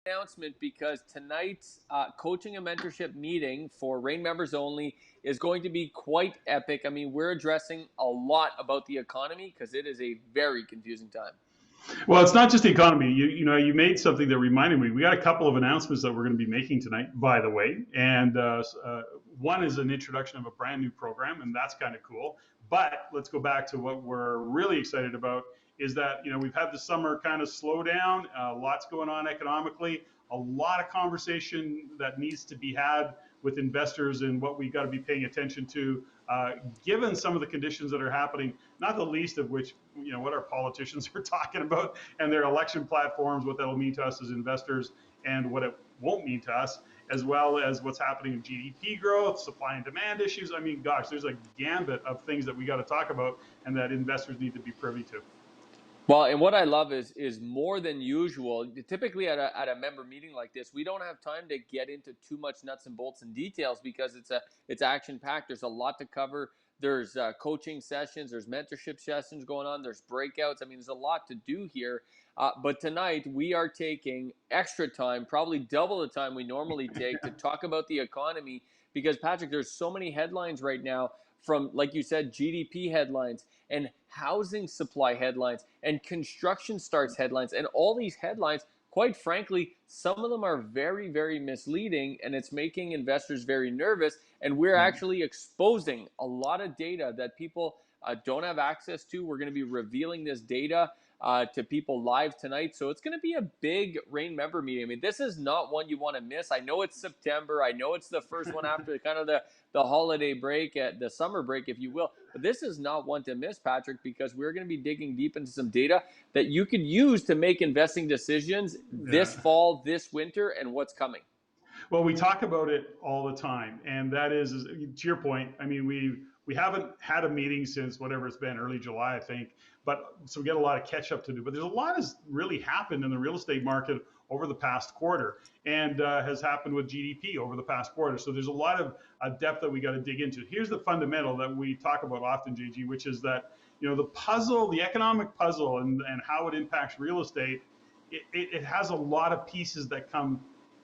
announcement because tonight's coaching and mentorship meeting for REIN members only is going to be quite epic. I mean, we're addressing a lot about the economy because it is a very confusing time. Well, it's not just the economy. You made something that reminded me. We got a couple of announcements that we're going to be making tonight, by the way. And one is an introduction of a brand new program, and that's kind of cool. But let's go back to what we're really excited about is that, we've had the summer kind of slow down, lots going on economically, a lot of conversation that needs to be had with investors and what we got to be paying attention to, given some of the conditions that are happening, not the least of which, what our politicians are talking about and their election platforms, what that'll mean to us as investors and what it won't mean to us, as well as what's happening in GDP growth, supply and demand issues. I mean, gosh, there's a gambit of things that we got to talk about and that investors need to be privy to. Well, and what I love is more than usual. Typically at a member meeting like this, we don't have time to get into too much nuts and bolts and details because it's action packed. There's a lot to cover. There's coaching sessions, there's mentorship sessions going on, there's breakouts. I mean, there's a lot to do here. But tonight we are taking extra time, probably double the time we normally take, to talk about the economy because, Patrick, there's so many headlines right now from, like you said, GDP headlines and housing supply headlines and construction starts headlines. And all these headlines, quite frankly, some of them are very, very misleading, and it's making investors very nervous. And we're actually exposing a lot of data that people don't have access to. We're going to be revealing this data to people live tonight. So it's going to be a big REIN member meeting. I mean, this is not one you want to miss. I know it's September. I know it's the first one after kind of the holiday break, the summer break, if you will. But this is not one to miss, Patrick, because we're going to be digging deep into some data that you could use to make investing decisions this fall, this winter, and what's coming. Well, we talk about it all the time, and that is to your point. I mean, we haven't had a meeting since whatever it's been, early July, I think. But so we got a lot of catch up to do. But there's a lot has really happened in the real estate market over the past quarter, and has happened with GDP over the past quarter. So there's a lot of depth that we got to dig into. Here's the fundamental that we talk about often, JG, which is that the puzzle, the economic puzzle, and how it impacts real estate. It has a lot of pieces that come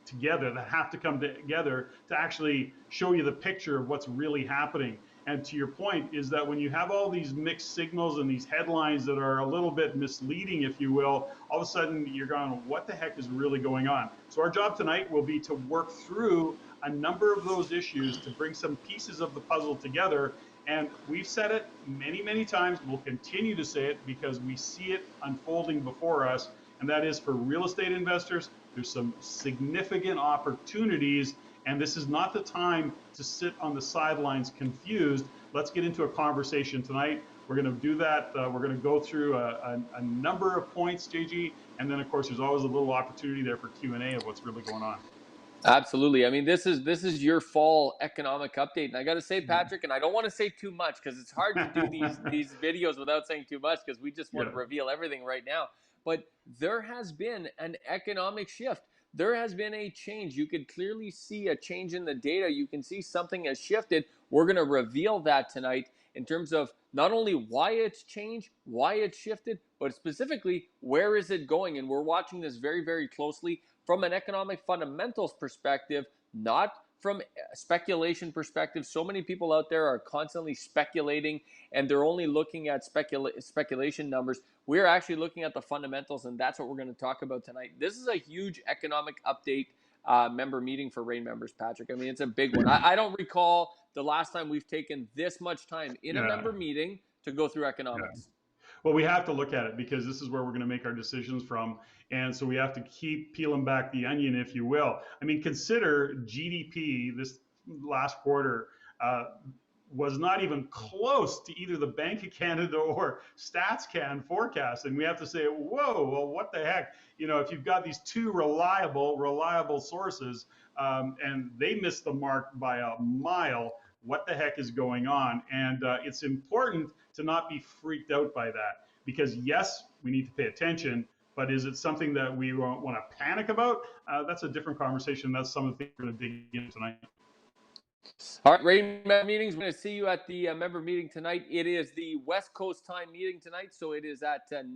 together, that have to come together to actually show you the picture of what's really happening. And to your point is that when you have all these mixed signals and these headlines that are a little bit misleading, if you will, all of a sudden you're going, what the heck is really going on? So our job tonight will be to work through a number of those issues to bring some pieces of the puzzle together. And we've said it many, many times. We'll continue to say it because we see it unfolding before us. And that is, for real estate investors, there's some significant opportunities, and this is not the time to sit on the sidelines confused. Let's get into a conversation tonight. We're going to do that. We're going to go through a number of points, JG, and then of course there's always a little opportunity there for Q&A of what's really going on. Absolutely. I mean, this is your fall economic update, and I got to say, Patrick, and I don't want to say too much because it's hard to do these videos without saying too much because we just want to reveal everything right now. But there has been an economic shift. There has been a change. You could clearly see a change in the data. You can see something has shifted. We're going to reveal that tonight in terms of not only why it's changed, why it's shifted, but specifically where is it going. And we're watching this very, very closely from an economic fundamentals perspective, not from a speculation perspective. So many people out there are constantly speculating, and they're only looking at speculation numbers. We're actually looking at the fundamentals, and that's what we're going to talk about tonight. This is a huge economic update member meeting for REIN members, Patrick. I mean, it's a big one. I don't recall the last time we've taken this much time in a member meeting to go through economics. Well, we have to look at it because this is where we're going to make our decisions from. And so we have to keep peeling back the onion, if you will. I mean, consider GDP this last quarter was not even close to either the Bank of Canada or StatsCan forecast. And we have to say, whoa, well, what the heck? If you've got these two reliable sources and they missed the mark by a mile, what the heck is going on? And it's important to not be freaked out by that because yes, we need to pay attention, but is it something that we want to panic about? That's a different conversation. That's some of the things we're going to dig into tonight. All right, REIN member meetings. We're going to see you at the member meeting tonight. It is the West Coast time meeting tonight, so it is at 9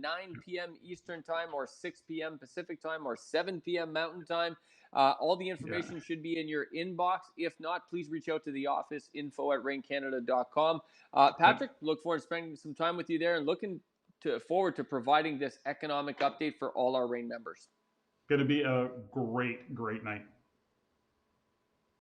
p.m. Eastern time, or 6 p.m. Pacific time, or 7 p.m. Mountain time. All the Yeah. information should be in your inbox. If not, please reach out to the office, info@reincanada.com. Yep. Patrick, look forward to spending some time with you there and looking forward to providing this economic update for all our REIN members. Going to be a great, great night.